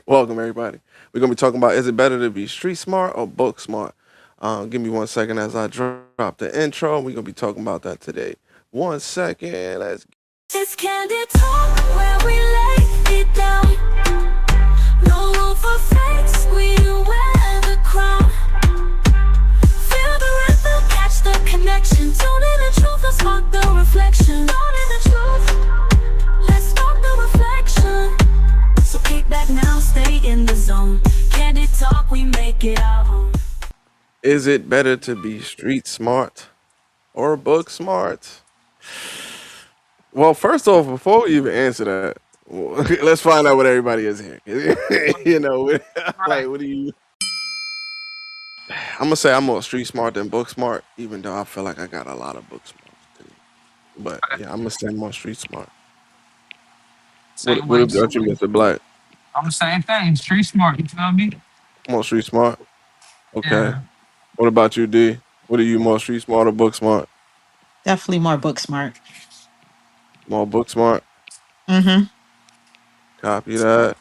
Welcome everybody. We're gonna be talking about is it better to be street smart or book smart? Give me 1 second as I drop the intro. We're gonna be talking about that today. 1 second. Let's. It's Candid Talk where we lay it down. No room for fakes, we wear the crown. Feel the rhythm, catch the connection. Tune in the truth, let's spark the reflection. Tune in the truth, let's spark the reflection. So kick back now, stay in the zone. Candid Talk, we make it our home. Is it better to be street smart or book smart? Well, first off, before we even answer that, let's find out what everybody is here. you know, like Right. what do you? I'm gonna say I'm more street smart than book smart, even though I feel like I got a lot of book smart. But Okay. yeah, I'm gonna say more street smart. Same What way about too. you, Mr. Black? I'm the same thing. Street smart. You feel me? More street smart. Okay. Yeah. What about you, D? What are you more street smart or book smart? Definitely more book smart. More book smart. Mm-hmm. Copy that.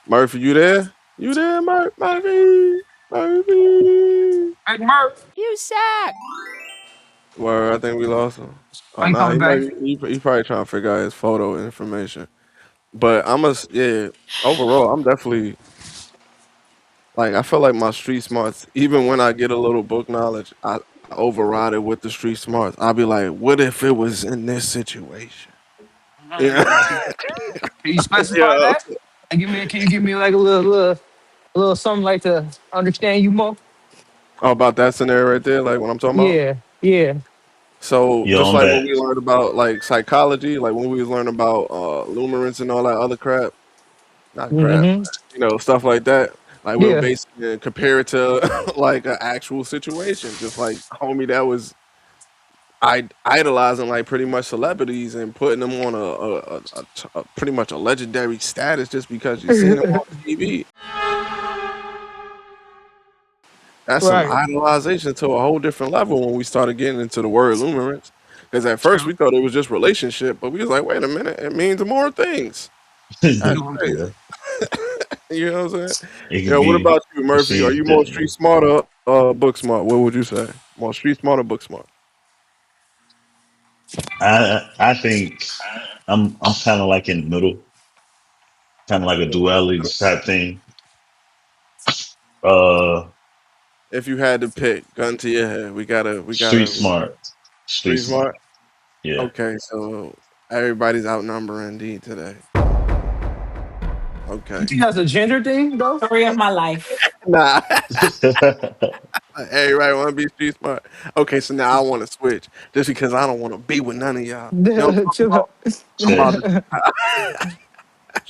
Murphy, you there? You there, Murphy? Murphy. Hey Murph, You suck. Where I think we lost him. Oh why you nah, coming he might back? he probably trying to figure out his photo information. But yeah. Overall, I'm definitely like I feel like my street smarts. Even when I get a little book knowledge, I override it with the street smarts. I'll be like, what if it was in this situation? Yeah. Can you specify Yeah. that? Can you give me like a little something like to understand you more? Oh, about that scenario right there, like what I'm talking about. Yeah. Yeah. So Yo, just I'm like when back. we learned about like psychology, like when we was learning about lumerance and all that other crap, not crap, Mm-hmm. stuff like that. Like we'll Yeah. basically compare it to like an actual situation, just like homie that was idolizing like pretty much celebrities and putting them on a pretty much a legendary status just because you seen them on TV. That's some Right. idolization to a whole different level when we started getting into the word lumerance. Because at first True. we thought it was just relationship, but we was like, wait a minute, it means more things. That's True. crazy. Yeah, You know what I'm saying? it You can know, what be about you, Murphy? Are you perceived more street differently. smart or book smart? What would you say? More street smart or book smart? I think I'm kind of like in the middle, kind of like a duality type thing. Uh, If you had to pick, gun to your head, street we gotta smart, street street smart. smart. Yeah. Okay, so everybody's outnumbering D today. You Okay. think that's a gender thing though? Story of my life. Nah. Everybody want to be street smart. Okay, so now I want to switch just because I don't want to be with none of y'all. You know what Chill out. I'm talking Tragic, about?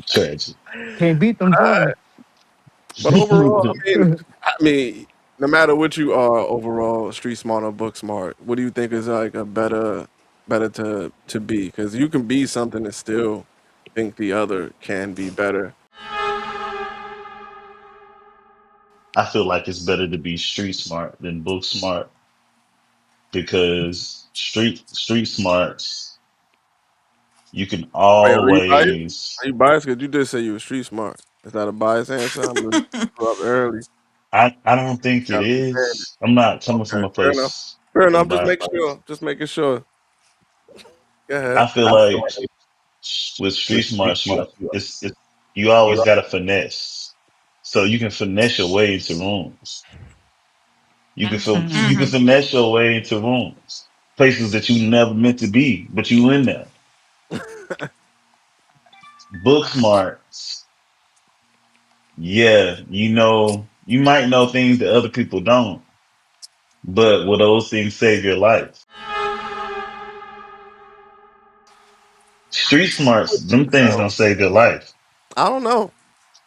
tragic. Can't beat them twins. But overall, I mean, no matter what you are, overall, street smart or book smart, what do you think is like a better to be? Because you can be something and still think the other can be better. I feel like it's better to be street smart than book smart because street smarts you can Wait, are you biased? always. Are you biased? Because you did say you were street smart. Is that a biased answer? I'm gonna screw up early. I don't think it Gotta be fair. is. I'm not coming from Okay, a fair enough. place Fair of enough. Just bias. make sure. Just making sure. Go I ahead. feel like with street smarts, you always got to finesse, so you can finesse your way into rooms. You can Mm-hmm. finesse your way into rooms, places that you never meant to be, but you in there. Book Facts. smarts, yeah, you might know things that other people don't, but will those things save your life? Street smarts, them things don't save your life. I don't know.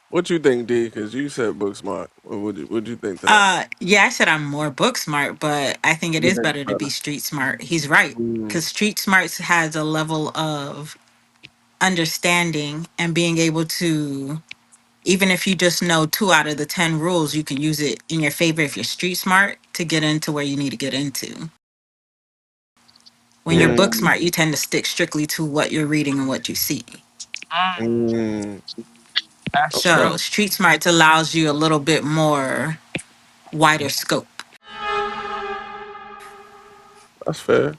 What you think, D? Because you said book smart. What you think to that? Yeah, I said I'm more book smart, but I think it You is think better to be street smart. He's right. mm, Because street smarts has a level of understanding and being able to, even if you just know 2 out of the 10 rules, you can use it in your favor if you're street smart to get into where you need to get into. When you're Yeah, book mm, smart, you tend to stick strictly to what you're reading and what you see. Mm. mm. That's Okay, true. So street smarts allows you a little bit more wider scope. that's fair.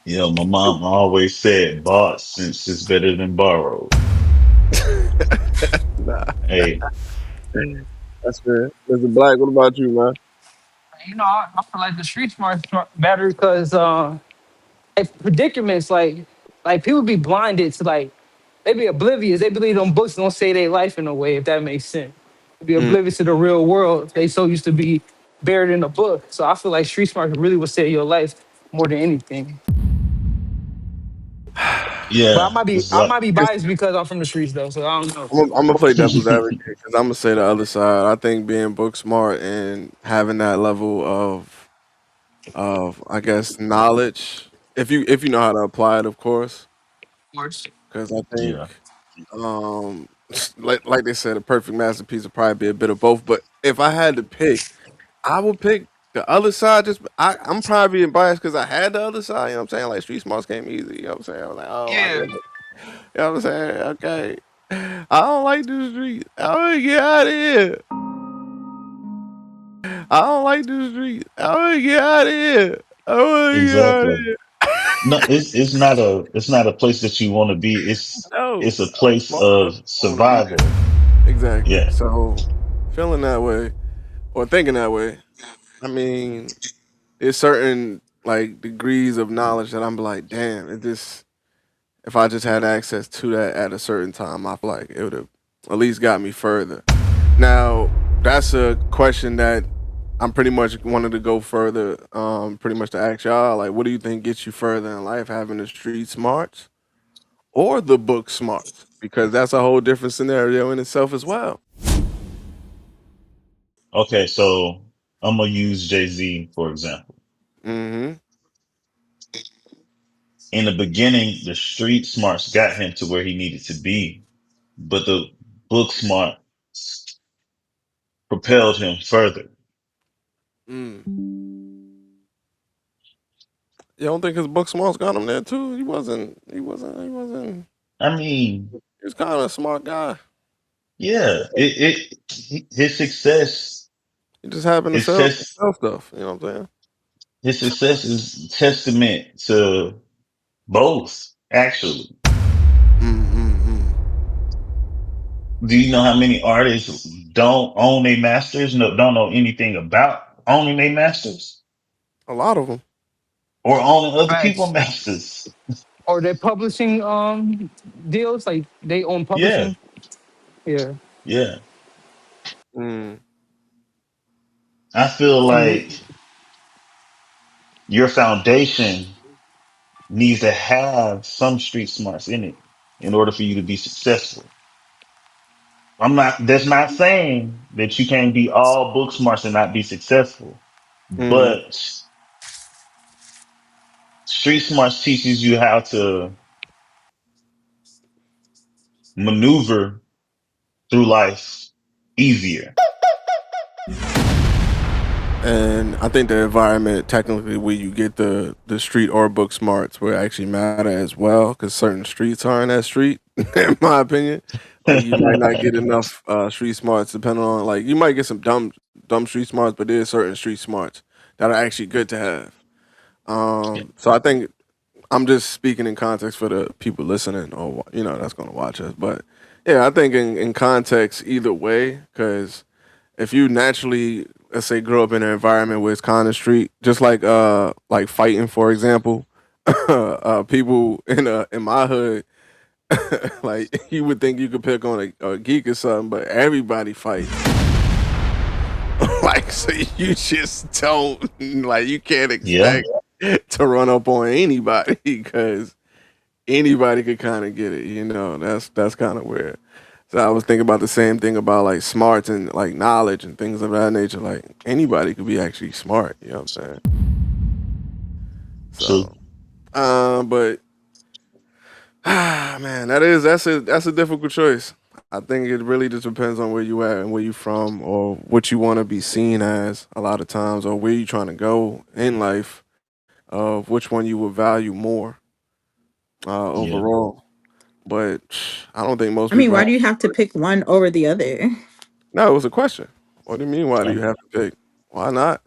Yeah, my mom always said bought since it's better than borrowed. Nah, Hey, that's fair. Mr. Black, what about you, man? I feel like the street smarts better because like predicaments, like people be blinded to like they be oblivious. They believe them books don't say their life in a way, if that makes sense. They be Mm. oblivious to the real world. They so used to be buried in a book. So I feel like street smarts really will save your life more than anything. But yeah, it's I like might be biased because I'm from the streets though, so I don't know. I'm gonna play devil's advocate because I'm gonna say the other side. I think being book smart and having that level of I guess knowledge, if you know how to apply it, of course. Of course. Because I yeah. think, um, like they said, a perfect masterpiece would probably be a bit of both. But if I had to pick, I would pick the other side. I'm probably being biased because I had the other side. You know what I'm saying? Like street smarts came easy. You know what I'm saying? I was like, oh my Yeah. goodness. You know what I'm saying? Okay. I don't like the street. I want to get out of here. I don't like the street. I want to get out of here. I want to get out of Exactly. No, it's not a place that you want to be. No, It's a I was place smart enough. of I want to be there. survival. Exactly. Yeah. So feeling that way or thinking that way, I mean, there's certain like degrees of knowledge that I'm like, damn, if I just had access to that at a certain time, I feel like it would have at least got me further. Now, that's a question that I'm pretty much wanted to go further, pretty much to ask y'all, like, what do you think gets you further in life, having the street smarts or the book smarts? Because that's a whole different scenario in itself as well. Okay, so I'm gonna use Jay-Z for example. Mm-hmm. In the beginning, the street smarts got him to where he needed to be, but the book smart propelled him further. Mm. You don't think his book smarts got him there too? He wasn't. I mean, He's kind of a smart guy. yeah, his success He just happened to is test sell stuff. You know what I'm saying? his success is testament to both, actually. Mm-mm-mm. Do you know how many artists don't own their masters? No, don't know anything about owning their masters A lot of them. or owning other people's Facts. masters. Or their publishing deals, like they own Yeah, publishing. Yeah. yeah. Mm. I feel I mean, like your foundation needs to have some street smarts in it in order for you to be successful. That's not saying that you can't be all book smarts and not be successful, mm. but street smarts teaches you how to maneuver through life easier. And I think the environment, technically, where you get the street or book smarts, will actually matter as well, because certain streets aren't that street, in my opinion. Like you might not get enough street smarts, depending on like you might get some dumb street smarts, but there's certain street smarts that are actually good to have. Yeah. So I think I'm just speaking in context for the people listening or that's going to watch us. But yeah, I think in context either way, because if you naturally, let's say, grow up in an environment where it's kind of street, just like fighting, for example, people in my hood, like you would think you could pick on a geek or something, but everybody fights. Like so, you just don't like you can't Yeah. expect to run up on anybody because anybody could kind of get it. That's kind of weird. So I was thinking about the same thing about like smarts and like knowledge and things of that nature. Like anybody could be actually smart. You know what I'm saying? True. So, but man, that's a difficult choice. I think it really just depends on where you at and where you from or what you want to be seen as a lot of times or where you trying to go in life of which one you would value more Yeah. overall. but I don't think most I mean, people why have. do you have to pick one over the other? No, it was a question. What do you mean? Why do you Um, have to pick? Why not?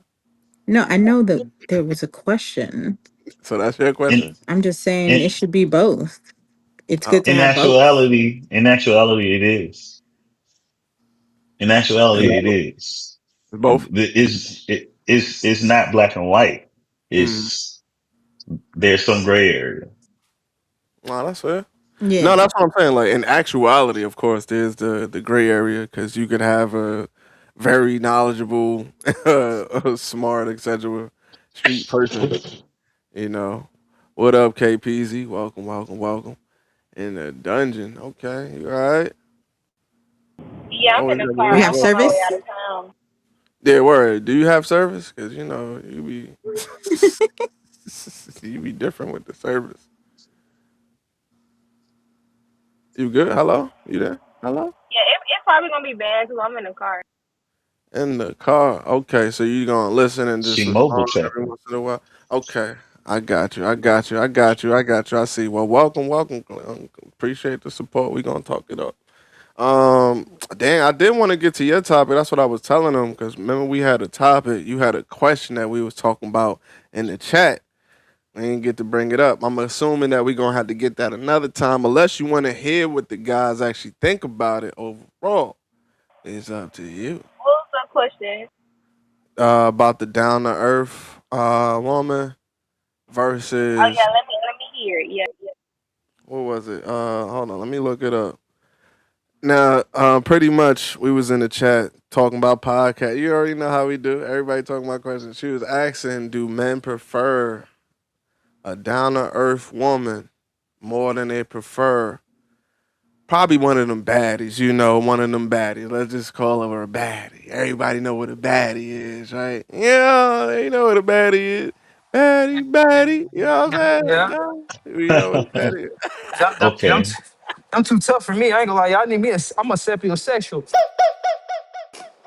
No, I know that there was a question. So that's your question. in I'm just saying it in should be both. It's Oh, good to have both. in actuality, it is. In actuality, it it's is. both. It's not black and white. Mm. It's there's some gray area. Wow, that's fair. No, Yeah. that's what I'm saying. Like in actuality, of course, there's the gray area because you could have a very knowledgeable, smart, etc. street person. You know, what up, KPZ? Welcome, welcome, welcome. In the dungeon. Okay, you all right? Yeah, I'm in Always the have a car. You little have I'm on my trouble. way out service? of town. Yeah, word. Do you have service? Because you be you be different with the service. You good? Hello? You there? Hello? Yeah, it's probably gonna be bad because I'm in the car. In the car. Okay, so you gonna listen and just She mobile respond tech. every once in a while. Okay. I got you. I got you. I got you. I got you. I see. Well, welcome, welcome. Appreciate the support. We gonna talk it up. Dang, I did want to get to your topic. That's what I was telling them because remember we had a topic. You had a question that we was talking about in the chat. We didn't get to bring it up. I'm assuming that we're gonna have to get that another time, unless you want to hear what the guys actually think about it overall. It's up to you. What was the question? About the down to earth woman Oh versus yeah, let me hear it. Yeah. what was it? Hold on, let me look it up. Now, pretty much we was in the chat talking about podcast. You already know how we do. Everybody talking about questions. She was asking, do men prefer a down to earth woman more than they prefer probably one of them baddies, one of them baddies. Let's just call her a baddie. Everybody know what a baddie is, right? Yeah, they know what a baddie is. Baddie, baddie. You know what I'm saying? Yeah. No, we know what a baddie is. Okay. I'm too tough for me. I ain't gonna lie. Y'all need me. I'm a sapiosexual.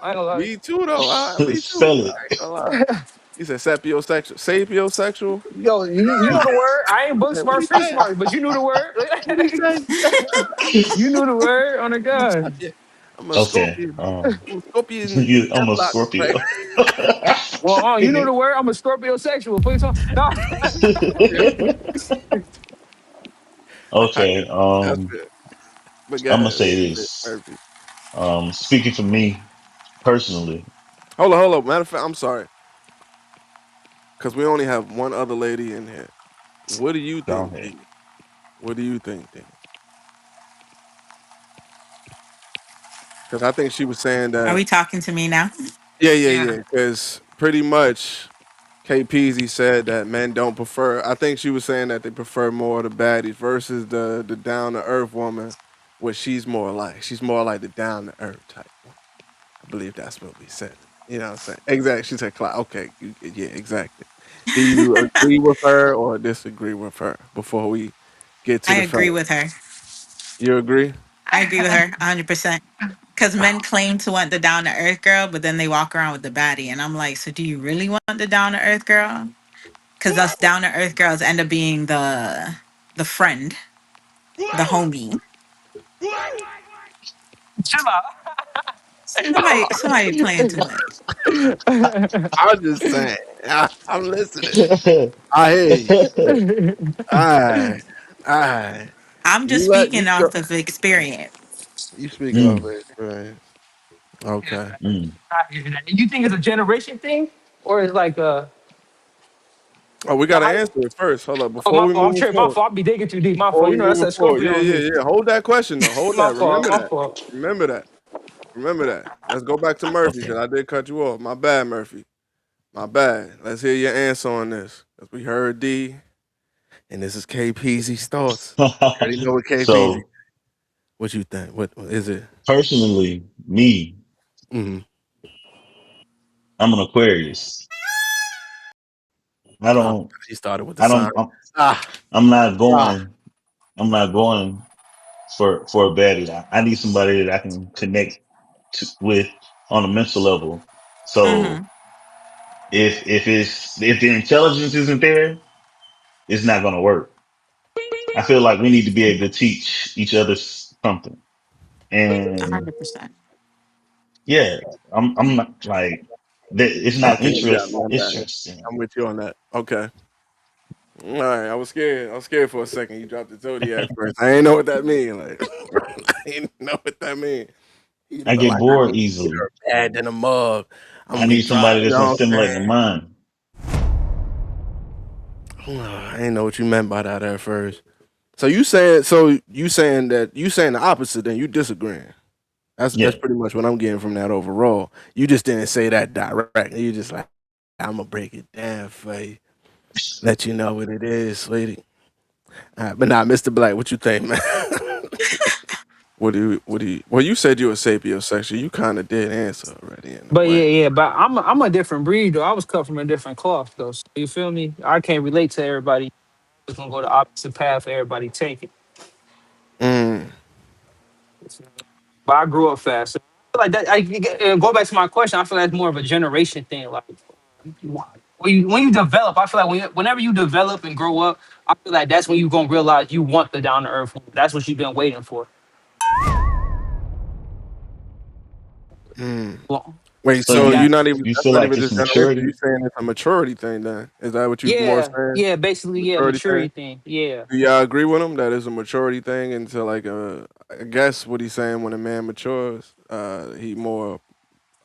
I ain't gonna lie. Me too, though. Me too. Spell I it. ain't gonna lie. You said sapiosexual. Sapiosexual? Yo, you know the word. I ain't book What smart, he street say? smart, but you knew the word. What he say? You knew the word on the gun. Yeah. I'm a Okay. scorpion. I'm a scorpion I'm a deathlock. Right? Scorpio. Well, you knew the word. I'm a Scorpio sexual. Please don't. No. I get Okay. it. That's fair. But go I'm gonna ahead. say What you think, this. Murphy? Speaking for me personally, Hold on, hold on. Matter of fact, I'm sorry. Because we only have one other lady in here. What do you go think, ahead. D? What do you think, D? Because I think she was saying Are that. we talking to me now? Yeah, yeah, Yeah. yeah. Because pretty much KPZ said that men don't prefer. I think she was saying that they prefer more of the baddies versus the down to earth woman, what she's more like. She's more like the down to earth type one. I believe that's what we said. You know what I'm saying? Exactly. She said, Okay, yeah, exactly. Do you agree with her or disagree with her before we get to I the agree fellas? with her. You agree? I agree with her 100%. Because men claim to want the down to earth girl, but then they walk around with the baddie. And I'm like, so do you really want the down to earth girl? Because us down to earth girls end up being the friend, the homie. Chill out. Somebody playing too much. I'm just saying. I'm listening. I hear you. Alright. Alright. I'm just You let speaking you go. off of experience. You speaking of Mm, experience. Okay. mm. I hear that. You think it's a generation thing, or it's like Oh, we the gotta height? answer it first. Hold up. Oh, Before we I'm move tripping. My forward. fault. I be digging too deep. My Before fault. we You know that's move that forward. Scorpio Yeah, in yeah, me. yeah. Hold that question though. Hold My that. fault. Remember My that. fault. Remember that. Remember that. Let's go back to Murphy because Okay. I did cut you off. My bad, Murphy. My bad. Let's hear your answer on this. Because we heard D, and this is KPZ's thoughts. You already know what KPZ. So What you think? What is it? personally, me, Mm-hmm. I'm an Aquarius. I Oh, don't, he started with the I sign. don't, Ah, I'm not ah. going, I'm not going for a baddie. I need somebody that I can connect with on a mental level. Hmm. So if the intelligence isn't there, it's not going to work. I feel like we need to be able to teach each other something. And 100%. yeah, I'm not like that. It's not Okay, you got me interest. on It's that. interesting. I'm with you on that. Okay. All right. I was scared. I was scared for a second. You dropped the zodiac first. I ain't know what that mean. Like, I ain't know what that mean. You'd have I been get like, I bored need to get easily. her bad than a mug. I'm I gonna need try. somebody You that's know gonna what I'm stimulate the mind. saying? I ain't know what you meant by that at first. You saying the opposite. Then you disagreeing. That's Yeah. pretty much what I'm getting from that overall. You just didn't say that direct. You just like, I'm gonna break it down for you, let you know what it is, sweetie. But nah, Mr. Black, what you think, man? Well, you said you were sapiosexual. You kind of did answer already in a But way. yeah, but I'm a different breed though. I was cut from a different cloth though. So you feel me? I can't relate to everybody. It's gonna go the opposite path everybody taking. Mm, But I grew up fast. So I feel like that. Go back to my question. I feel like it's more of a generation thing. Like when you develop, I feel like whenever you develop and grow up, I feel like that's when you gonna realize you want the down to earth. That's what you've been waiting for. mm. Well, Wait, So and so that you that's feel not like even it's just generation. You maturity? saying it's a maturity thing? Then is that what you more yeah, saying? yeah, basically yeah, Maturity thing. maturity thing. Yeah, Do y'all agree with him that is a maturity thing? Into like I guess what he's saying when a man matures, he more,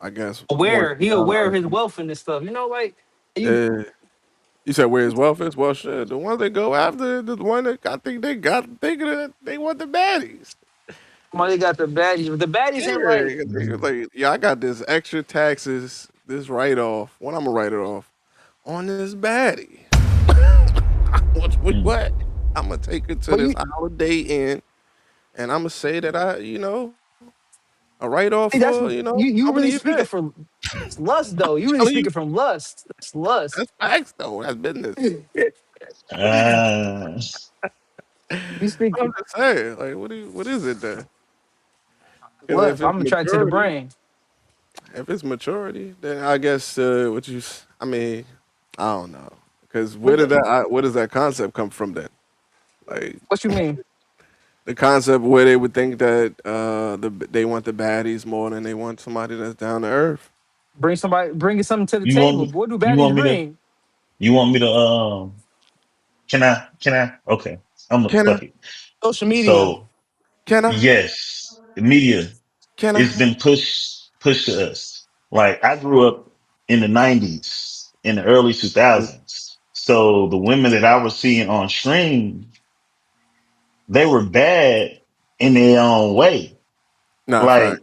I guess, more. he aware of his wealth and this stuff. You know, like you Uh, you said where his wealth is? Well, shit, the ones that go after the one that I think they got thinking that they want the baddies. somebody got the baddies. But the baddies ain't Yeah, like they was like, yeah, I got this extra taxes, this write off. When I'm gonna write it off on this baddie. Mm. What? I'm gonna take it to but this you holiday inn, and I'm gonna say that a write off for that's you company really event. speaking from lust though. You really Telling you, speaking from lust. That's lust. that's facts though. That's business. Uh, You I'm speaking just saying, like, what is it then? Because lust. I'm attracted to the brain. if it's maturity, then I guess I mean, I don't know. Because But where does that concept come from then? Like what you mean? the concept where they would think that they want the baddies more than they want somebody that's down to earth. Bringing something to the you want table. me? What do You baddies want me to? bring? You want me to? Can I? Can I? Okay. I'm gonna Can I? fuck it. Social media. So Can I? yes, the media. Can It's I? been pushed to us. Like I grew up in the '90s, in the early 2000s. So the women that I was seeing on stream, they were bad in their own way. Not fact. Like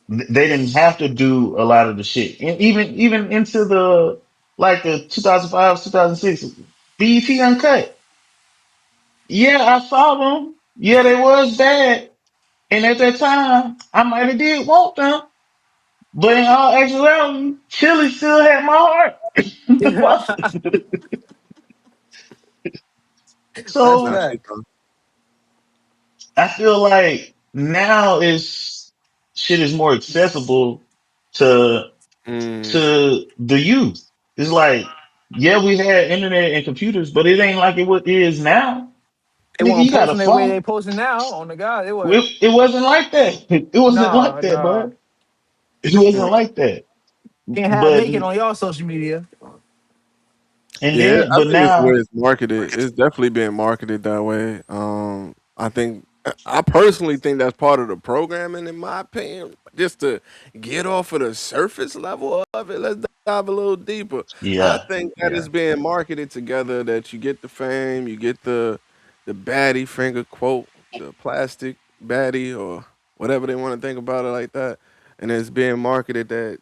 they didn't have to do a lot of the shit, and even into the like the 2005, 2006 BET Uncut. Yeah, I saw them. Yeah, they was bad, and at that time, I might have did want them. But in all actuality, Chili still had my heart. That's Not So she fact. though. I feel like now is shit is more accessible to Mm. to the youth. It's like, yeah, we had internet and computers, but it ain't like it is now. They Nigga, weren't you got a posting the way they phone. posting now. On the God, they were It wasn't like that. It wasn't like nah, that, nah. bro. It wasn't Mm. like that. Can't have But naked on y'all social media. Yeah, I but think it's the way now, it's marketed. It's definitely being marketed that way. I personally think that's part of the programming, in my opinion, just to get off of the surface level of it. Let's dive a little deeper. I yeah, think that yeah, is being marketed together. That you get the fame, you get the baddie finger quote, the plastic baddie, or whatever they want to think about it like that. And it's being marketed that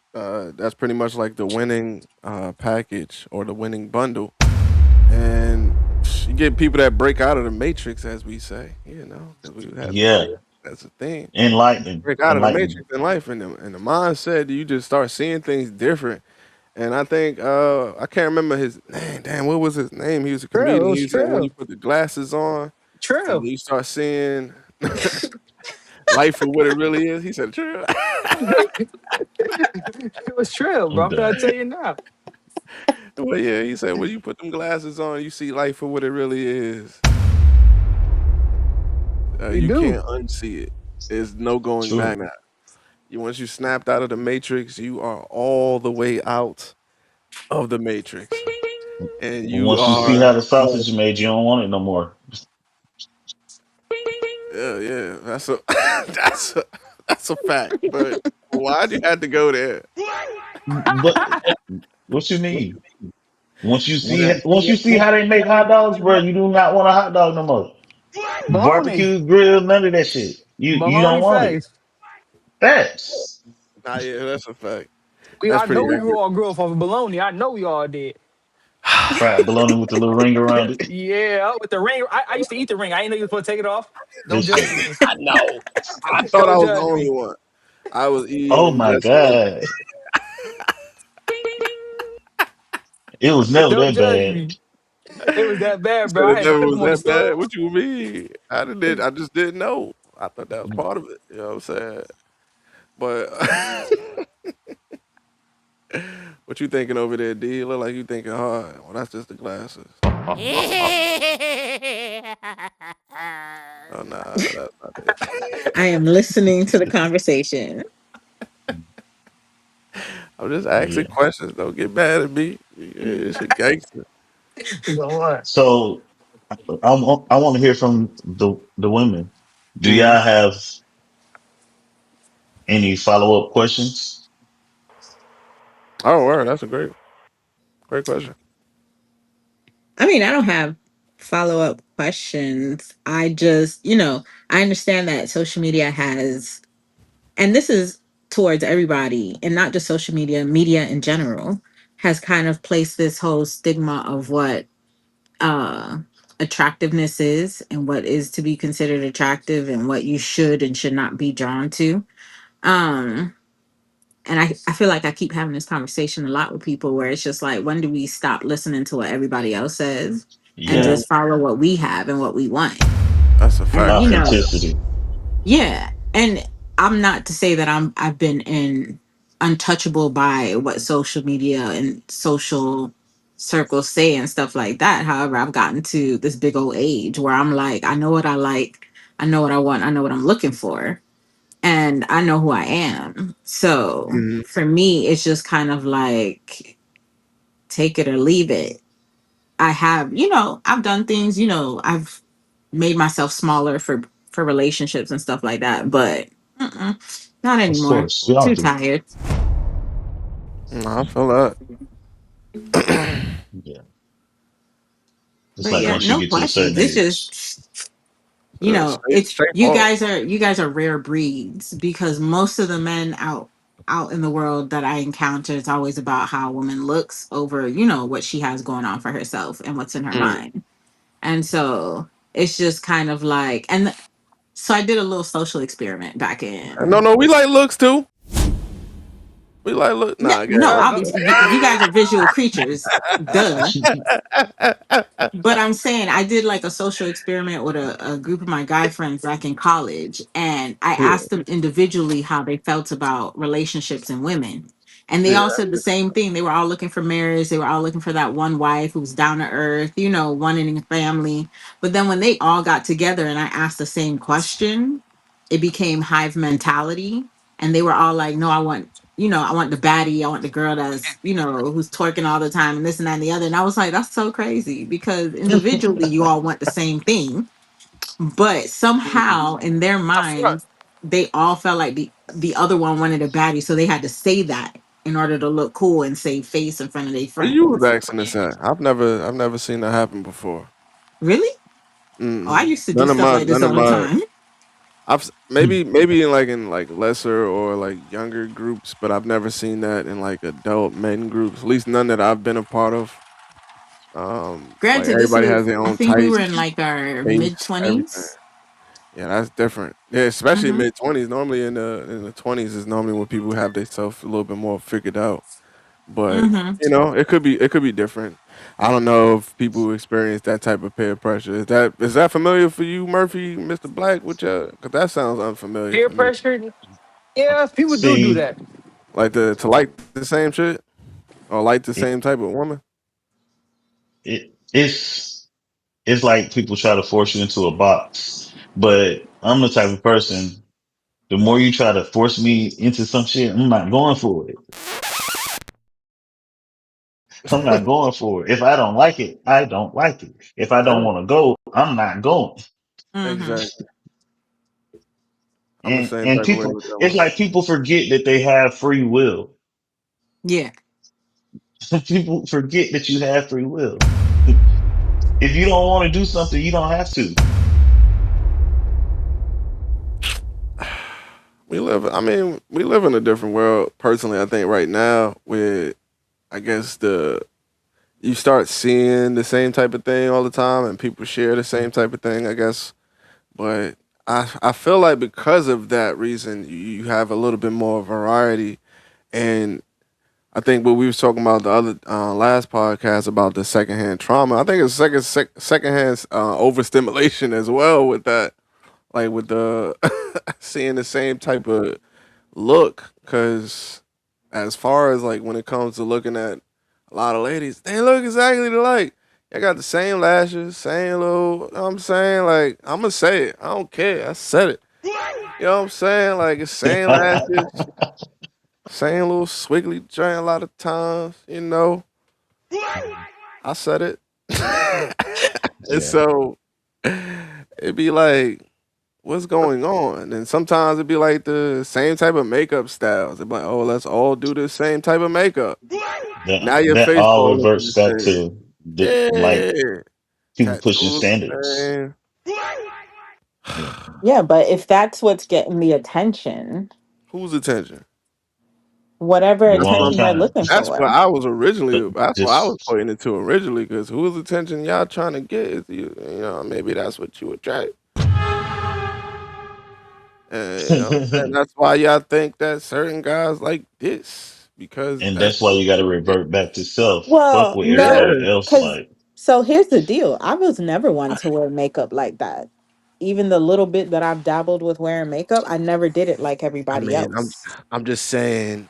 that's pretty much like the winning package or the winning bundle, and you get people that break out of the matrix, as we say, because we have to say yeah. that's a thing. Enlightening, Break out of the enlightening. matrix in life, and the mindset, you just start seeing things different. And I think I can't remember his name. Damn, what was his name? He was a True, it comedian. was He was like when you true. put the glasses on and True. you start seeing life for what it really is. He said, "True." It was true, bro. I'm I'm trying to done. tell you now. Well, yeah, he said when you put them glasses on, you see life for what it really is. We You do. can't unsee it. There's no going back True. now. Once you snapped out of the matrix, you are all the way out of the matrix, and And you once you see how are. the sausage is made, you don't want it no more. Yeah, yeah. That's a that's a that's a fact. But why'd you have to go there? But what you mean? When Once you see how they make hot dogs, bro, you do not want a hot dog no more. Baloney. Barbecue grill, none of that shit. You don't Baloney want it. face. Facts. Nah, yeah, that's a fact. I That's know pretty we accurate. grew up off of baloney. I know we all did. Fried bologna with the little ring around it. Yeah, with the ring. I used to eat the ring. I didn't know you were supposed to take it off. Don't This judge nigga. me. I know. I thought I Don't was the judge only me. one. I was eating Oh them my just like God. It was never Don't that judge bad. me. It was that you bad, bro. said I it had to never cook was them on the that bad. stove. What you mean? I just didn't know. I thought that was part of it. You know what I'm saying? But what you thinking over there, D? You look like you thinking hard. Well, that's just the glasses. Oh nah, that's not it. I am listening to the conversation. I'm just Oh asking yeah. questions. Don't get mad at me. Yeah, it's a gangster. You know what? So I want to hear from the women. Do Mm. y'all have any follow up questions? Oh, word. That's a great question. I mean, I don't have follow up questions. I just, I understand that social media has, and this is towards everybody, and not just social media, media in general, has kind of placed this whole stigma of what uh attractiveness is and what is to be considered attractive and what you should and should not be drawn to. Um and I feel like I keep having this conversation a lot with people where it's just like, when do we stop listening to what everybody else says and Mm. Yeah. just follow what we have and what we want? That's a And fact. Authenticity. yeah. And I'm not to say that I've been in untouchable by what social media and social circles say and stuff like that. However, I've gotten to this big old age where I'm like, I know what I like, I know what I want, I know what I'm looking for, and I know who I am. So Mhm. for me, it's just kind of like take it or leave it. I have, I've done things, I've made myself smaller for relationships and stuff like that, but not Of anymore. course. We all Too do. tired. Nah, I feel that. Yeah. It's But like yeah, once you no get to a questions. certain It's age. just, it's Straightforward. you guys are rare breeds because most of the men out in the world that I encounter, it's always about how a woman looks over, what she has going on for herself and what's in her Mm. mind. And so it's just kind of like, and so I did a little social experiment back No, in. no, we like looks too. We like look. No, Nah, I no, got Go. obviously you guys are visual creatures. Duh. But I'm saying I did like a social experiment with a group of my guy friends back in college, and I yeah, asked them individually how they felt about relationships and women. And they yeah. all said the same thing. They were all looking for marriage. They were all looking for that one wife who was down to earth, wanting a family. But then when they all got together and I asked the same question, it became hive mentality. And they were all like, no, I want the baddie, I want the girl that's, who's twerking all the time and this and that and the other. And I was like, that's so crazy because individually you all want the same thing, but Mhm. somehow in their A front. minds, they all felt like the other one wanted a baddie. So they had to say that in order to look cool and save face in front of their Where you was friends. asking this at? I've never seen that happen before. Really? Oh, I Mm-mm. used to do stuff like this None of all the my. time. Maybe in like lesser or like younger groups, but I've never seen that in like adult men groups. At least none that I've been a part of. Like Granted, this everybody has was, their I own think we type, were in like our mid face, everything. 20s. Yeah, that's different. Yeah, especially Mm-hmm. mid 20s. Normally in the 20s is normally when people have themselves a little bit more figured out. But Mm-hmm. it could be different. I don't know if people experience that type of peer pressure. Is that familiar for you, Murphy, Mr. Black? Because that sounds unfamiliar Peer for me. pressure. Yeah, people do See, that. Like to like the same shit or like the same type of woman. it's like people try to force you into a box. But I'm the type of person, the more you try to force me into some shit, I'm not going for it. I'm not going for it. If I don't like it, I don't like it. If I don't Yeah, want to go, I'm not going. Mm-hmm. exactly. I'm the And same and type of way people, with that it's one. like people forget that they have free will. Yeah. People forget that you have free will. If you don't want to do something, you don't have to. We live in a different world. Personally, I think right now, where I guess the you start seeing the same type of thing all the time, and people share the same type of thing. I guess, but I feel like because of that reason, you have a little bit more variety. And I think what we was talking about the other last podcast about the secondhand trauma. I think it's secondhand overstimulation as well with that, like with the seeing the same type of look. Because as far as like when it comes to looking at a lot of ladies, they look exactly alike. I got the same lashes, same little. You know what I'm saying, like I'm gonna say it. I don't care. I said it. You know what I'm saying? Like it's same lashes, same little swiggly joint a lot of times. I said it. And Yeah. so it'd be like, what's going on? And sometimes it'd be like the same type of makeup styles. It'd be like, oh, let's all do the same type of makeup. Now your That face all all looking reverts the back same. to like Yeah. people pushing Tattoos standards. the Yeah. same. Yeah, but if that's what's getting the attention, Whose attention? whatever The That's what wrong I'm. attention they're kind. looking That's what for. I was originally. That's what I was Just pointing it to originally. Because whose attention y'all trying to get? Is maybe that's what you attract. And and that's why y'all think that certain guys like this because and that's that's why you got to revert back to self. Fuck Well, what no, everybody yeah. else because like. so here's the deal. I was never one to wear makeup like that. Even the little bit that I've dabbled with wearing makeup, I never did it like I everybody mean, else. I'm just saying,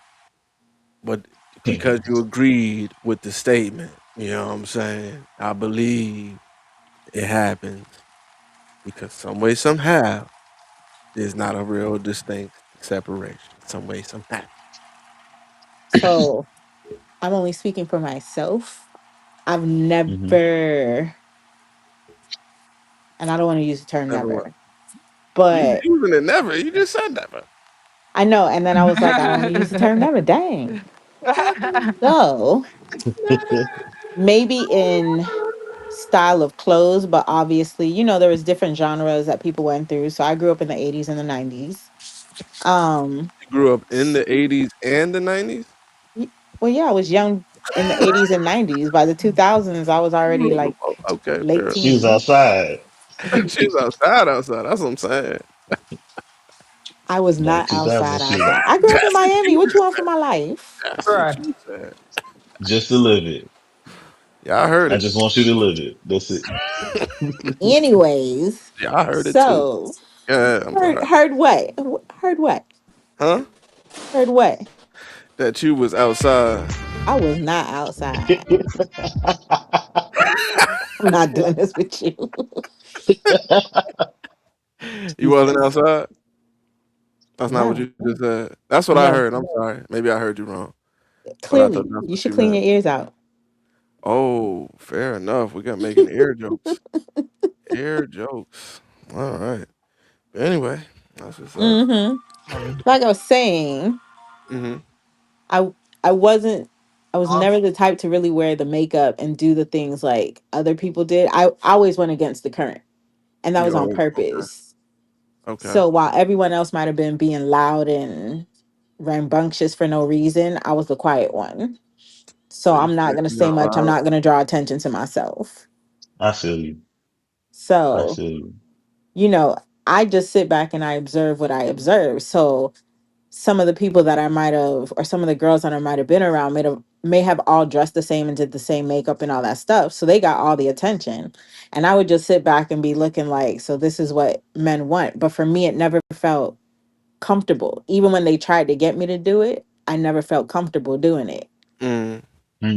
but because you agreed with the statement, you know what I'm saying? I believe it happens because some way somehow there's not a real distinct separation. Some way somehow. So I'm only speaking for myself. I've Hmm. never, and I don't want to use the term Never what? never, You but using it never. You just said never. I know. And then I was like, I don't want to use the term never. Dang. So maybe in style of clothes, but obviously, there was different genres that people went through. So I grew up in the 80s and the 90s. Um, You grew up in s- the '80s and the '90s. well, yeah, I was young in the 80s and 90s. By the 2000s, I was already like Okay, late fair. She was teens. outside. She's outside, outside. That's what I'm saying. I was By the not outside, 2000 shit. outside. I grew up in That's what Miami. you What you just want from said. my life? That's what Right. you said. Just to live it. Yeah, I heard I it. just want you to live it. That's it. Anyways, Yeah, I heard it too. so Yeah, I'm heard sorry. heard what? Heard what? Huh? Heard what? That you was outside. I was not outside. I'm not doing this with you. You wasn't outside? That's not what No, you just said. That's what I heard. no. I'm sorry. Maybe I heard you wrong. But I thought Clearly, that's you what should you clean meant. your ears out. Oh, fair enough. We got making ear jokes. Ear jokes. All right. Anyway, that's what's up. Mm-hmm. Like I was saying, Mm-hmm. I I wasn't. I was never the type to really wear the makeup and do the things like other people did. I always went against the current, and that was on Yo, okay. purpose. Okay. So while everyone else might have been being loud and rambunctious for no reason, I was the quiet one. So So you I'm not said gonna you're say not much. I'm loud. not gonna draw attention to myself. I feel you. I So, feel you. you know, I just sit back and I observe what I observe. So some of the people that I might have, or some of the girls that I might have been around, may have all dressed the same and did the same makeup and all that stuff. So they got all the attention. And I would just sit back and be looking like, so this is what men want. But for me, it never felt comfortable. Even when they tried to get me to do it, I never felt comfortable doing it. Mm.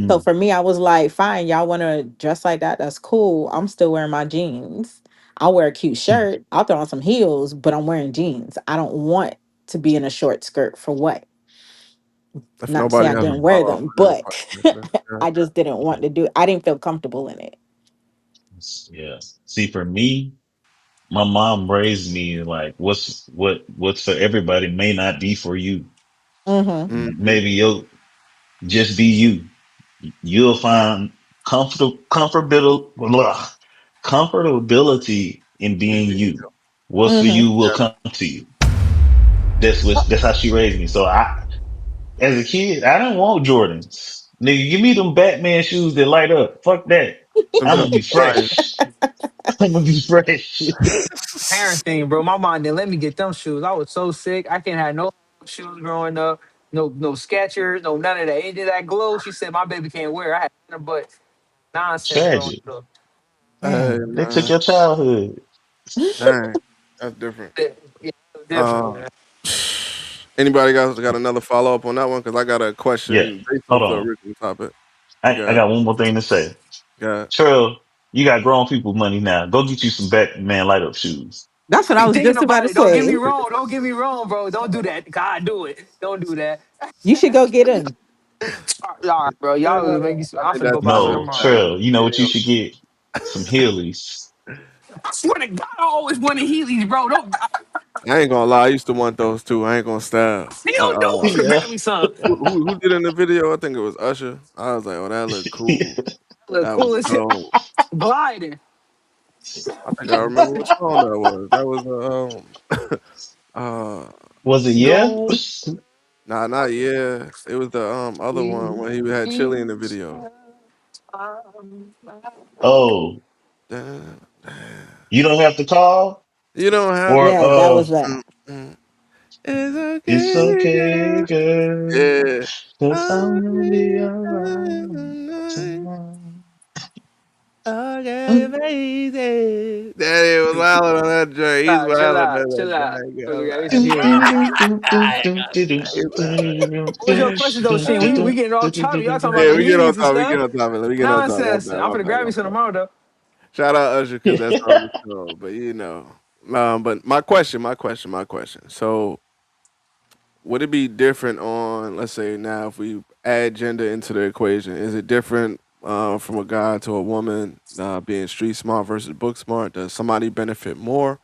So Mm. for me, I was like, fine, y'all want to dress like that? That's cool. I'm still wearing my jeans. I'll wear a cute shirt. I'll throw on some heels, but I'm wearing jeans. I don't want to be in a short skirt for what? If Not to say nobody I has a didn't wear follow up them, for that but question, yeah. I just didn't want to do it. I didn't feel comfortable in it. Yeah. See, for me, my mom raised me like, what's for everybody may not be for you. Mm-hmm. Mm-hmm. Maybe you'll just be you. You'll find comfortability in And being being you. What's for Mm-hmm. you will yeah, come to you. That's how she raised me. So as a kid, I didn't want Jordans. Nigga, give me them Batman shoes that light up. Fuck that. them I'm just gonna be fire. fresh. I'm gonna be fresh. Parent thing, bro. My mom didn't let me get them shoes. I was so sick. I can't have no shoes growing up. No Skechers, no none of that. Anything that glow, she said my baby can't wear. I had nothing but nonsense growing Tragic. up. Hey Man, they took man, your childhood. dang, that's different. Yeah, it was different, Uh, man. anybody got another follow up on that one? Because I got a Yeah. question based Hold off the on. original topic. I Got got one more thing to say. got. Cheryl, you got grown people money now. Go get you some Batman light up shoes. That's what I Be was thinking just about about to it. Don't get me say. wrong. Don't get me wrong, bro. Don't do that. God, do it. Don't do that. You should go get in. All right, bro. Y'all was making. I I'm think finna go that's buy some No, tomorrow. Cheryl, you know what you yeah. should get? Some Heelys. I swear to God, I always wanted Heelys, bro. Don't. I ain't gonna lie. I used to want those too. I ain't gonna style. Still do. I'm finna Yeah. grab me some. Who did it in the video? I think it was Usher. I was like, oh, that looked cool. Look That was cool as shit. cold. Gliding. I think I remember what song that was. That was uh Was it yeah? Don't. nah, not yeah. It was the other one when he had Chili in the video. Oh, Dun, you don't have to call? you don't have to Or Yeah, that was mm, that. mm. It's it's okay, okay, girl. girl. Yeah. 'Cause I'm I'll gonna be be alright tonight. tonight. Okay, baby. Daddy was wildin' on that joint. He's Chill wildin' on out, that chill out. joint. Look, I'm I like, used to hear it. he's wildin'. What was your question though, Sheen? We getting off topic. Y'all talking about Yeah, the we get on Heelys and top. We get stuff. on top. Let me get on top. My Nonsense. bad. I'm My finna bad. grab My me some bad. tomorrow though. Shout out Usher because that's on the show. But you know, but my question. So, would it be different on, let's say, now if we add gender into the equation? Is it different from a guy to a woman being street smart versus book smart? Does somebody benefit more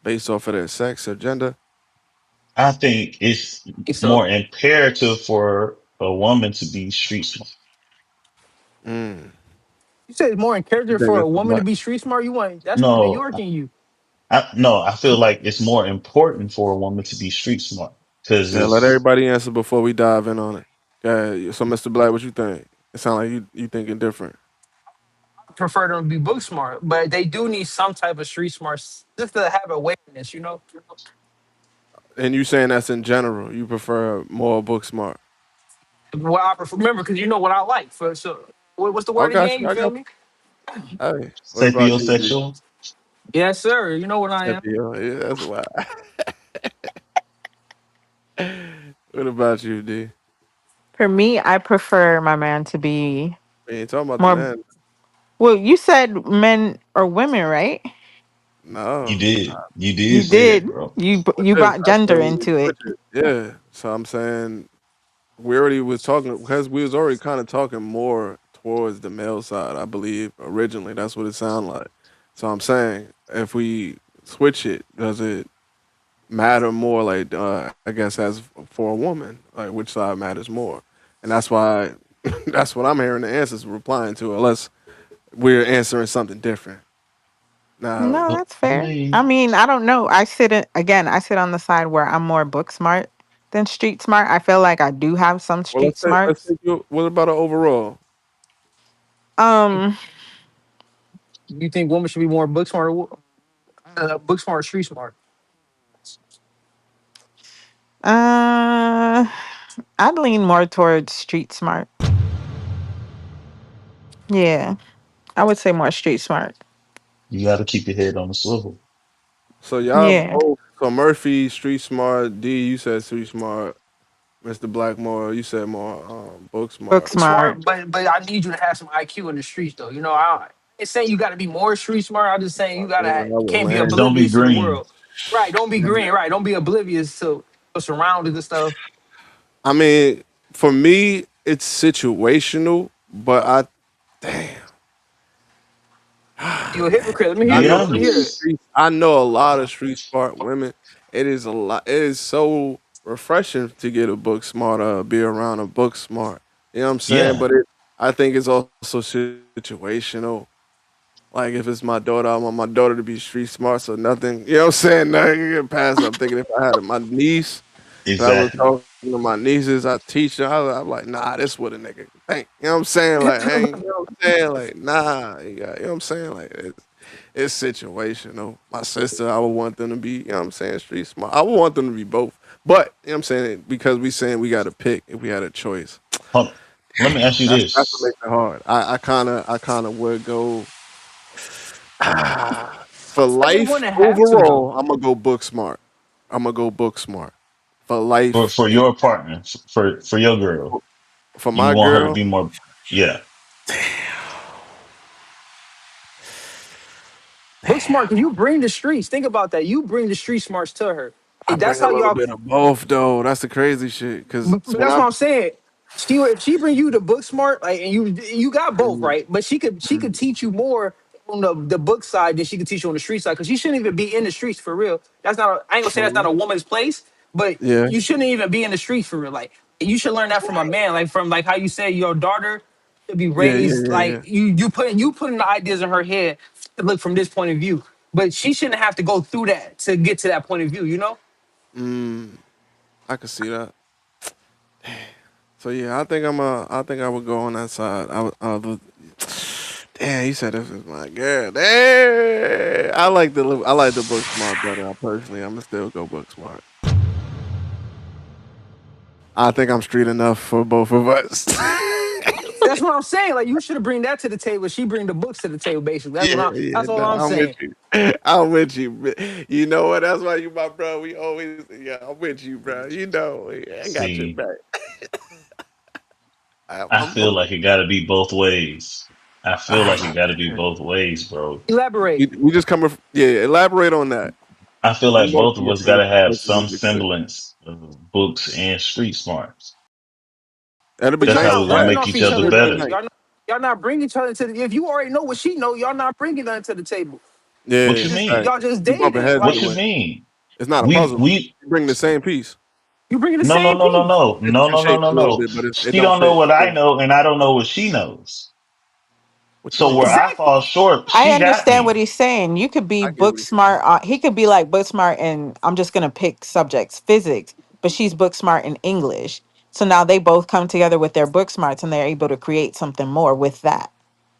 based off of their sex or gender? I think it's So more imperative for a woman to be street smart. Mm. you said it's more You encouraging think for a that's a woman to black? be street smart. You want that's more New No, York in you. no, I feel like it's more important for a woman to be street smart because Yeah, let it's, everybody answer before we dive in on it. Yeah. So, Mr. Black, what you think? It sounds like you thinking different. I prefer them to be book smart, but they do need some type of street smarts just to have awareness. You know. And you saying that's in general. You prefer more book smart. What I prefer, remember, because you know what I like. For so, what's the I word got again? you. You I feel got me? you. Hey, what about you, D? sapiosexual. Yes, sir. You know what I am. Sapio. Yeah, that's why. What about you, D? For me, I prefer my man to be We ain't talking about the more. man. Well, you said men or women, right? You No. did. You You did say that, did. bro. With You this, brought I said gender when we into it. switch it. Yeah. So I'm saying we already was talking because we was already kind of talking more towards the male side, I believe, originally. That's what it sounded like. So I'm saying if we switch it, does it matter more like I guess as for a woman, like which side matters more? And that's why that's what I'm hearing the answers replying to, unless we're answering something different. Now, No, Well, that's I fair. I mean, mean, I don't know. I sit on the side where I'm more book smart than street smart. I feel like I do have some well, street let's smarts. take you. What about an overall? Um, You think women should be more book smart, or book smart, or street smart? uh, I'd lean more towards street smart. Yeah, I would say more street smart. you got to keep your head on the swivel. So y'all Yeah. both. So Murphy, street smart. D, you said street smart. Mr. Blackmore, you said more book Book smart. smart. Smart, but I need you to have some IQ in the streets though. You know, I ain't saying you got to be more street smart. I'm just saying you Yeah, gotta I you would can't be land. Don't be oblivious to the green. world. Right? Don't be green. Right? Don't be oblivious to your surroundings and stuff. I mean, for me, it's situational, but damn, You a hypocrite. Let me I hear know it. Yeah. Let me some hear it. street. I know a lot of street smart women. It is a lot. It is so refreshing to get a book smart, be around a book smart. You know what I'm saying? Yeah. But I think it's also situational. Like if it's my daughter, I want my daughter to be street smart, so nothing. You know what I'm saying? Nothing can get past. I'm thinking if I had my niece. If I was Exactly. talking to my nieces, I teach them. I'm like, nah, this what a nigga think. You know what I'm saying? Like, I ain't, you know what I'm saying? Like, nah, you know what I'm saying? Like, it's situational. My sister, I would want them to be, you know what I'm saying, street smart. I would want them to be both. But, you know what I'm saying? Because we saying we got to pick if we had a choice. Hold, let me ask you That's what this. makes it hard. I kind of would go for But they life wouldn't have to though. overall. I'm gonna go book smart. I'm gonna go book smart for life For and your partner, for your girl, for you my want her to girl. be more, yeah. Book Damn. smart, can you bring the streets? Think about that. You bring the street smarts to her. I Like, bring that's a how little y'all. bit of both though. That's the crazy shit. Cause But when that's I what I'm saying. She if she bring you the book smart, like, and you got both mm, right, but she could mm, teach you more on the book side than she could teach you on the street side because she shouldn't even be in the streets for real. That's not. I ain't gonna say that's not true. a woman's place, but Yeah. you shouldn't even be in the streets for real. Like you should learn that from a man, like from like how you say your daughter should be Yeah. Yeah. raised. Yeah. Yeah. Like you putting the ideas in her head to look from this point of view, but she shouldn't have to go through that to get to that point of view. You know. Mm, I could see that. So yeah, I think I would go on that side. Damn, you said this is my girl. Damn, I like the book smart better. I personally, I'm gonna still go book smart. I think I'm street enough for both of us. That's what I'm saying. Like you should bring that to the table. She bring the books to the table. Basically, that's what Yeah, I'm. yeah, That's all no, I'm I'm with saying. you. I'm with you. You know what? That's why you my bro. We always, yeah, I'm with you, bro. You know, I got your See, back. I I'm feel like it got to be both ways. I feel like it ah, got to be man. both ways, bro. Elaborate. We just coming. Yeah, elaborate on that. I feel We like more both of coming us from got the to have perspective some of the good. semblance of books and street smarts. That'll be But That's y'all nice. how not we're gonna That learning make off each each that'll other be other though. really better. nice. Y'all not bringing each other to the. If you already know what she know, y'all not bringing nothing to the table. What Yeah, you Just mean? right. y'all just We bumping dating. heads What Like you anyway. mean? It's not a We puzzle. we You bring the same piece. you bringing the no no same no no piece. no It's no just no no shaped no a little no. bit, but it She don't don't know fit. what I Yeah. know, and I don't know what she knows. What you So where mean? I fall Exactly. short, I she got understand what me. he's saying. You could be I get book what he's saying. smart. He could be like book smart, and I'm just gonna pick subjects, physics, but she's book smart in English. So now they both come together with their book smarts, and they're able to create something more with that.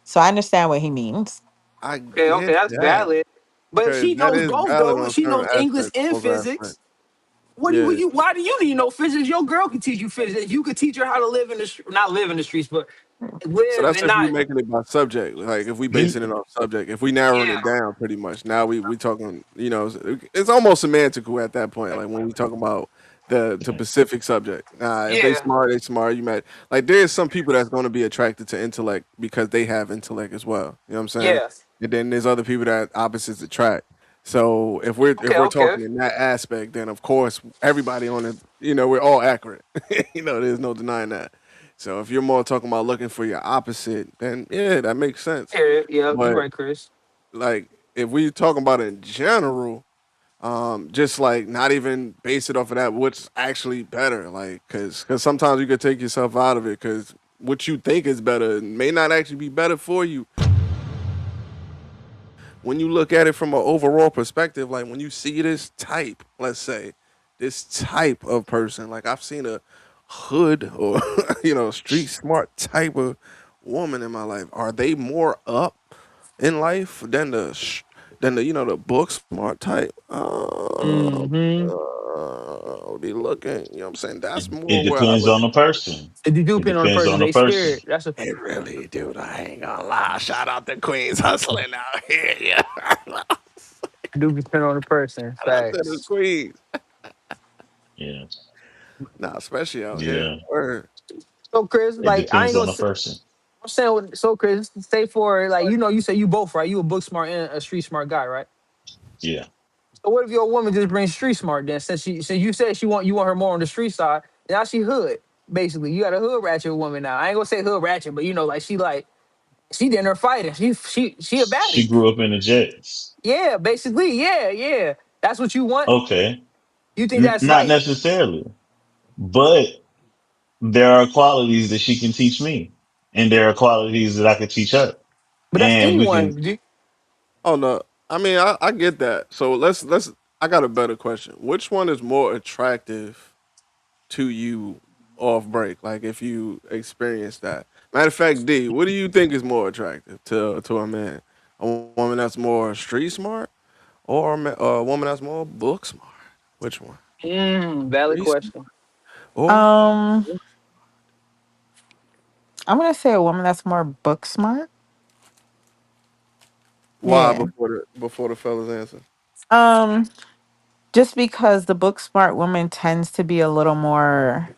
So I understand what he means. I Okay, okay, get that's that valid. But if because she that knows is both valid though, if on she certain knows English aspects. and Both aspects. physics, what do Yeah. you? Why do you need no physics? Your girl can teach you physics. If you could teach her how to live in the not live in the streets, but So live that's and if we not. making it by subject. Like if we You basing it on subject. If we narrowing it Yeah, down pretty much. Now we talking, it's almost semantical at that point. Like when we talk about the specific subject. Nah, if yeah, they smart, you might like there's some people that's gonna be attracted to intellect because they have intellect as well. You know what I'm saying? yeah. And then there's other people that opposites attract. So if Okay, we're okay. talking in that aspect, then of course everybody on it, we're all accurate. There's no denying that. So if you're more talking about looking for your opposite, then yeah, that makes sense. Yeah, yeah. You're But right, Chris. like if we talking about in general, just like not even base it off of that, what's actually better? Like, cause sometimes you could take yourself out of it, cause what you think is better may not actually be better for you when you look at it from an overall perspective. Like when you see this type, let's say, this type of person, like I've seen a hood or street smart type of woman in my life. Are they more up in life than the book smart type? Mm-hmm. Be looking. You know what I'm saying? That's it more where I depends would. on the person. It do It depend on the depends person. on the They person. spirit. That's a fact. It really, dude. I ain't gonna lie. Shout out to Queens hustling out here. Yeah, It do depend on the person. shout out to the Facts. Queens. Yeah. Nah, especially out here. Yeah, Word. So Chris, it like I depends ain't on gonna. the person. I'm saying so Chris, say for like you say you both right. You a book smart and a street smart guy, right? Yeah. So what if your woman just brings street smart then? Since you said you want her more on the street side, now she hood. Basically, you got a hood ratchet woman now. I ain't gonna say hood ratchet, but you know, like she in there fighting. She a She baddie. grew up in the Jets. Yeah, basically, yeah. That's what you want. Okay. You think that's Not like, necessarily, but there are qualities that she can teach me, and there are qualities that I could teach her, but that's and we can. anyone. Oh no. I mean, I get that. So let's. I got a better question. Which one is more attractive to you off break? Like if you experience that. Matter of fact, D, what do you think is more attractive to a man? A woman that's more street smart, or a woman that's more book smart? Which one? Valid Street smart question. or Um, I'm gonna say a woman that's more book smart. why Yeah. before the fellas answer? Um, just because the book smart woman tends to be a little more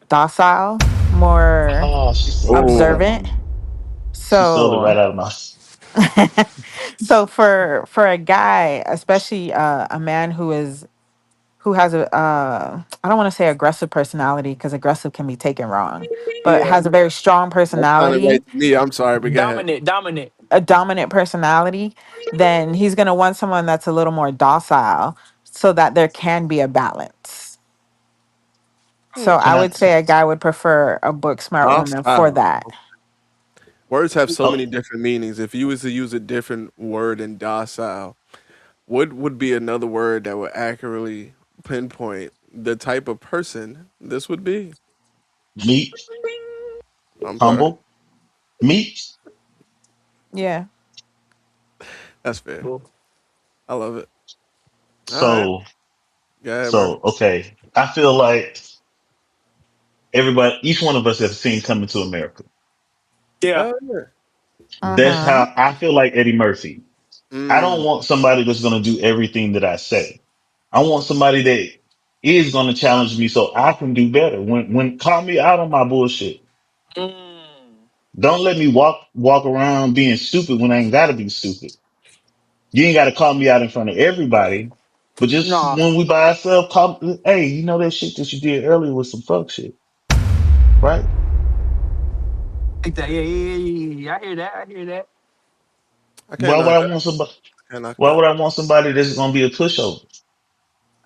docile, more Oh, she stole it right out of Oh, observant. my. She stole it So right out of my. so for a guy, especially a man who has a I don't want to say aggressive personality because aggressive can be taken wrong, but Yeah, has a very strong that sounded right personality, to me. I'm sorry, but go ahead. dominant. a dominant personality, then he's going to want someone that's a little more docile so that there can be a balance. So Can I I? would say a guy would prefer a book smart woman for Hostile. that. Words have so Oh, many different meanings. If you was to use a different word in docile, what would be another word that would accurately pinpoint the type of person this would be? meek, I'm sorry. humble, meek. Yeah. That's fair. Cool. I love it. All right. So, Go ahead, bro. okay. I feel like everybody, each one of us have seen Coming to America. Yeah. Oh yeah. That's Mm-hmm. how I feel like Eddie Murphy. I don't Mm. want somebody that's going to do everything that I say. I want somebody that is going to challenge me so I can do better. When call me out on my bullshit. Mm. Don't let me walk around being stupid when I ain't got to be stupid. You ain't got to call me out in front of everybody, but just Nah, when we by ourselves, call. Hey, you know that shit that you did earlier was some fuck shit, right? like that. Yeah. I hear that. I hear that. I can't Why would knock I that. want somebody? I can't knock Why that. would I want somebody that's going to be a pushover?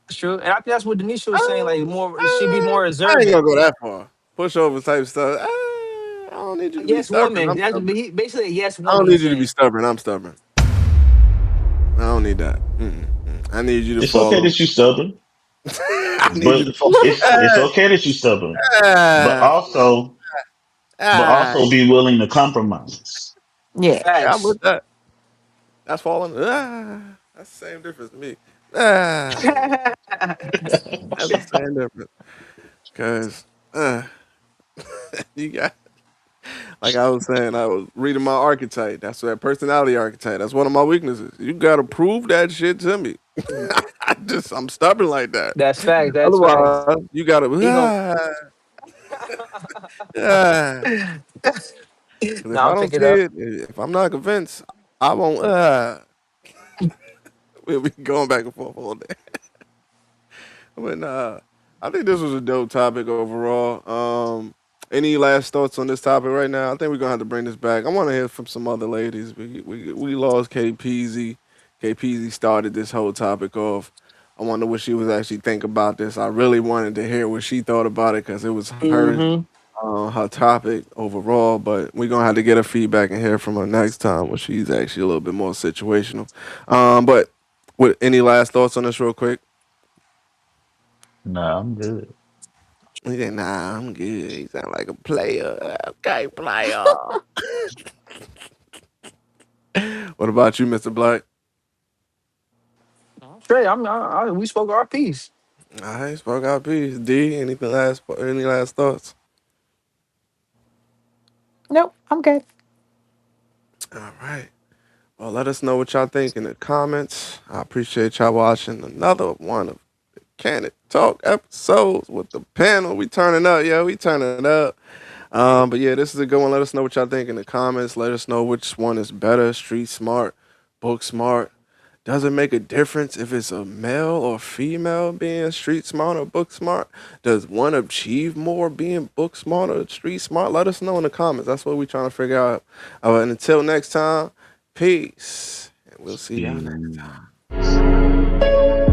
That's true. And I think that's what Denisha was saying. Like Uh, more, she be more I ain't observant. gonna go that far. Pushover type stuff. I don't need you A to be yes stubborn. woman. I'm That's stubborn. basically a yes I don't woman. need He's you to be saying. stubborn. I'm stubborn. I don't need that. I need you to It's okay follow. that you stubborn, I need you but to follow. it's okay that you stubborn, but Ah, also ah, be willing to compromise. Yeah. I'm Facts. with that. That's falling. That's the same difference to me. Ah, that's the same difference. Cause you got, like I was saying, I was reading my archetype. That's that personality archetype. That's one of my weaknesses. You gotta prove that shit to me. I'm stubborn like that. That's facts. That's Otherwise, facts. you gotta You know. ah. Cause if Now I I'll don't pick it see up. it, if I'm not convinced, I won't. We'll be going back and forth all day. But I think this was a dope topic overall. Any last thoughts on this topic right now? I think we're gonna have to bring this back. I want to hear from some other ladies. We lost KPZ. KPZ started this whole topic off. I wonder what she was actually think about this. I really wanted to hear what she thought about it because it was Mm-hmm. her topic overall. But we're gonna have to get her feedback and hear from her next time when she's actually a little bit more situational. But with any last thoughts on this, real quick? Nah, I'm good. He said, "Nah, I'm good." He sound like a player. Okay, player. What about you, Mr. Black? Straight. We spoke our piece. All right, spoke out piece. D, any last thoughts? Nope. I'm good. All right. Well, let us know what y'all think in the comments. I appreciate y'all watching another one of Candid Talk episodes with the panel. We turning up, yo. We turning up. But yeah, this is a good one. Let us know what y'all think in the comments. Let us know which one is better, street smart, book smart. Does it make a difference if it's a male or female being street smart or book smart? Does one achieve more being book smart or street smart? Let us know in the comments. That's what we're trying to figure out. And until next time, peace. And we'll see y'all next time. Peace.